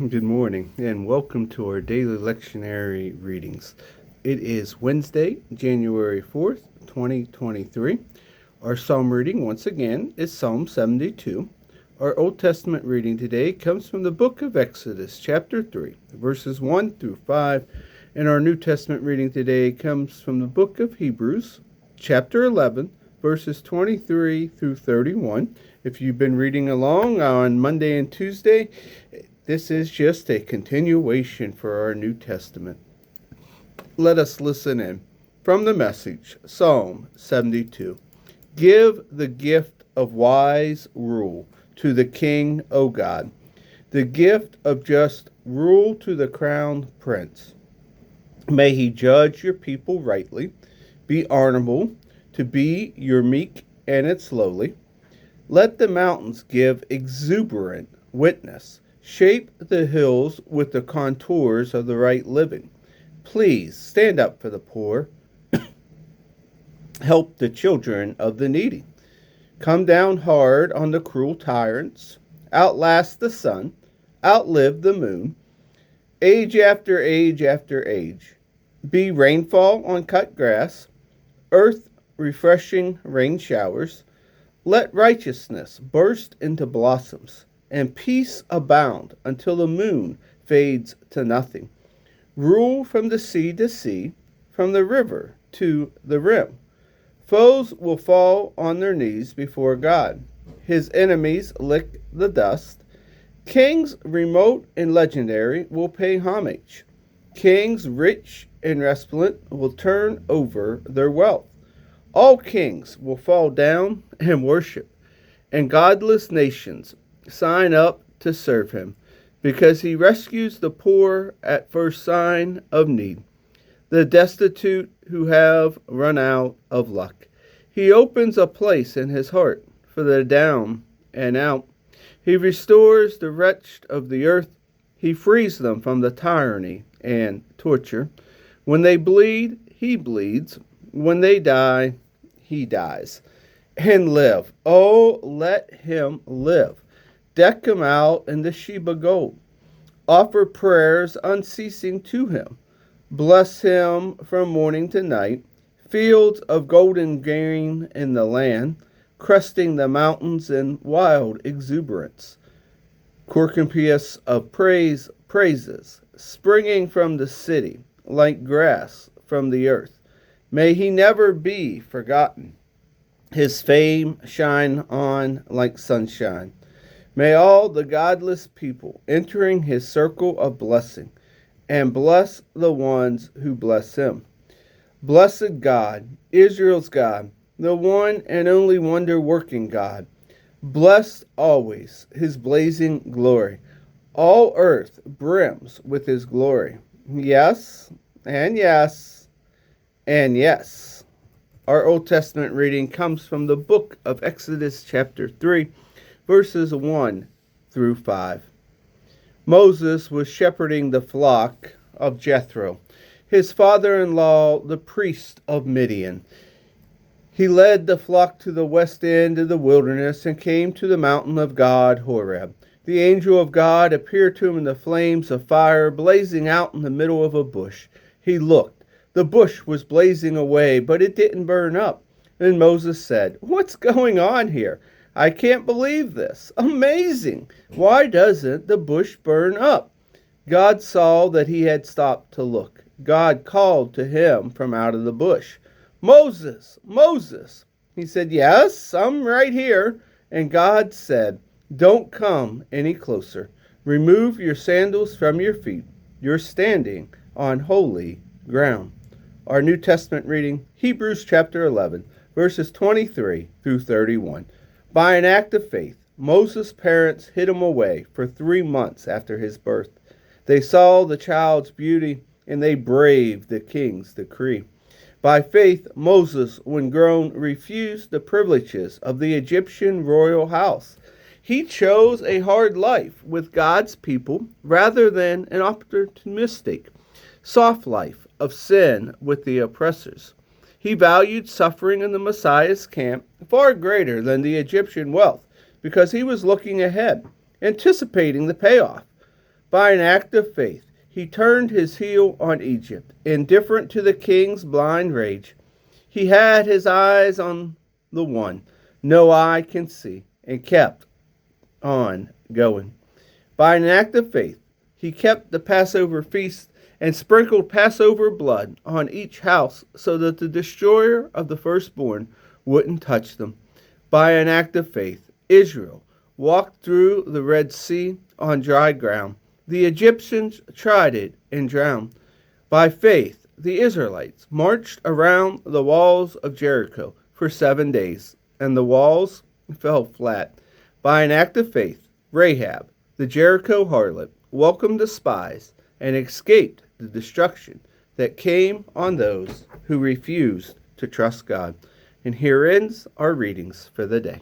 Good morning and welcome to our daily lectionary readings. It is Wednesday, January 4th, 2023. Our psalm reading once again is Psalm 72. Our Old Testament reading today comes from the book of Exodus, chapter 3, verses 1 through 5, and our New Testament reading today comes from the book of Hebrews, chapter 11, verses 23 through 31. If you've been reading along on Monday and Tuesday, this is just a continuation for our New Testament. Let us listen in. From the Message, Psalm 72. Give the gift of wise rule to the king, O God, the gift of just rule to the crowned prince. May he judge your people rightly, be honorable, to be your meek and its lowly. Let the mountains give exuberant witness. Shape the hills with the contours of the right living. Please stand up for the poor. Help the children of the needy. Come down hard on the cruel tyrants. Outlast the sun. Outlive the moon. Age after age after age. Be rainfall on cut grass. Earth refreshing rain showers. Let righteousness burst into blossoms, and peace abound until the moon fades to nothing. Rule from the sea to sea, from the river to the rim. Foes will fall on their knees before God. His enemies lick the dust. Kings remote and legendary will pay homage. Kings rich and resplendent will turn over their wealth. All kings will fall down and worship, and godless nations sign up to serve him, because he rescues the poor at first sign of need, the destitute who have run out of luck. He opens a place in his heart for the down and out. He restores the wretched of the earth. He frees them from the tyranny and torture. When they bleed, he bleeds. When they die, he dies. And live. Oh, let him live. Deck him out in the Sheba gold. Offer prayers unceasing to him. Bless him from morning to night. Fields of golden grain in the land, cresting the mountains in wild exuberance. Cornpiece of praises, springing from the city, like grass from the earth. May he never be forgotten. His fame shine on like sunshine. May all the godless people entering his circle of blessing, and bless the ones who bless him. Blessed God, Israel's God, the one and only wonder-working God, blessed always his blazing glory. All earth brims with his glory. Yes, and yes, and yes. Our Old Testament reading comes from the book of Exodus chapter 3, verses 1 through 5. Moses was shepherding the flock of Jethro, his father-in-law, the priest of Midian. He led the flock to the west end of the wilderness and came to the mountain of God, Horeb. The angel of God appeared to him in the flames of fire blazing out in the middle of a bush. He looked. The bush was blazing away, but it didn't burn up. And Moses said, "What's going on here? I can't believe this. Amazing! Why doesn't the bush burn up?" God saw that he had stopped to look. God called to him from out of the bush. "Moses, Moses." He said, "Yes, I'm right here." And God said, "Don't come any closer. Remove your sandals from your feet. You're standing on holy ground." Our New Testament reading, Hebrews chapter 11, verses 23 through 31. By an act of faith, Moses' parents hid him away for 3 months after his birth. They saw the child's beauty, and they braved the king's decree. By faith, Moses, when grown, refused the privileges of the Egyptian royal house. He chose a hard life with God's people rather than an opportunistic, soft life of sin with the oppressors. He valued suffering in the Messiah's camp far greater than the Egyptian wealth because he was looking ahead, anticipating the payoff. By an act of faith, he turned his heel on Egypt, indifferent to the king's blind rage. He had his eyes on the one no eye can see, and kept on going. By an act of faith, he kept the Passover feast and sprinkled Passover blood on each house so that the destroyer of the firstborn wouldn't touch them. By an act of faith, Israel walked through the Red Sea on dry ground. The Egyptians tried it and drowned. By faith, the Israelites marched around the walls of Jericho for 7 days, and the walls fell flat. By an act of faith, Rahab, the Jericho harlot, welcomed the spies and escaped the destruction that came on those who refused to trust God. And here ends our readings for the day.